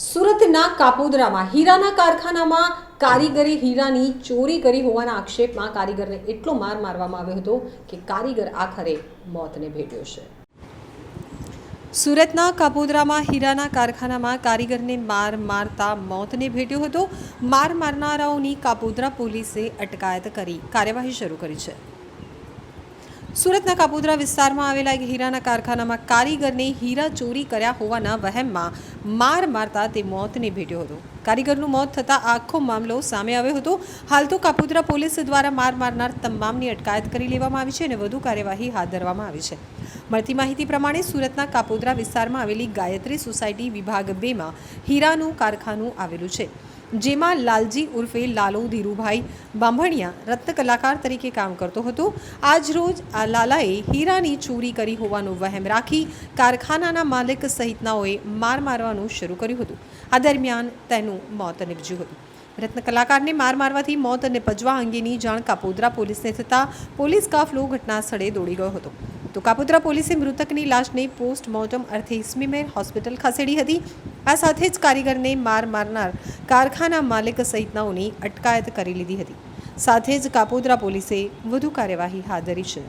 સુરતના કાપોદ્રામાં હીરાના કારખાનામાં કારીગરે હીરાની ચોરી કરી હોવાના આક્ષેપમાં કારીગરને એટલો માર મારવામાં આવ્યો હતો કે કારીગર આખરે મોતને ભેટ્યો છે। સુરતના કાપોદ્રામાં હીરાના કારખાનામાં કારીગરને માર મારતા મોતને ભેટ્યો હતો। માર મારનારાઓની કાપોદ્રા પોલીસે અટકાયત કરી કાર્યવાહી શરૂ કરી છે। સુરતના કાપોદ્રા વિસ્તારમાં આવેલા એક હીરાના કારખાનામાં કારીગરને હીરા ચોરી કર્યા હોવાના વહેમમાં માર મારતા તે મોતને ભેટ્યો હતો। કારીગરનું મોત થતાં આખો મામલો સામે આવ્યો હતો। હાલ તો કાપોદ્રા પોલીસ દ્વારા માર મારનાર તમામની અટકાયત કરી લેવામાં આવી છે અને વધુ કાર્યવાહી હાથ ધરવામાં આવી છે। મળતી માહિતી પ્રમાણે સુરતના કાપોદ્રા વિસ્તારમાં આવેલી ગાયત્રી સોસાયટી વિભાગ 2માં હીરાનું કારખાનું આવેલું છે, જેમાં લાલજી ઉર્ફે લાલો ધીરુભાઈ બાંભણિયા રત્ન કલાકાર તરીકે કામ કરતો હતો। આજ રોજ આ લાલાએ હીરાની ચોરી કરી હોવાનો વહેમ રાખી કારખાનાના માલિક સહિતનાઓએ માર મારવાનું શરૂ કર્યું હતું। આ દરમિયાન તેનું મોત નીપજ્યું હતું। રત્ન કલાકારને માર મારવાથી મોત નિપજવા અંગેની જાણ કાપોદ્રા પોલીસને થતાં પોલીસ કાફલો ઘટના સ્થળે દોડી ગયો હતો। તો કાપોદ્રા પોલીસે મૃતકની લાશને પોસ્ટમોર્ટમ અર્થે સ્મીમેર હોસ્પિટલ ખસેડી હતી। આ સાથે જ કારીગરને માર મારનાર કારખાના માલિક સહિતનાઓની અટકાયત કરી લીધી હતી। સાથે જ કાપોદ્રા પોલીસે વધુ કાર્યવાહી હાથ ધરી છે।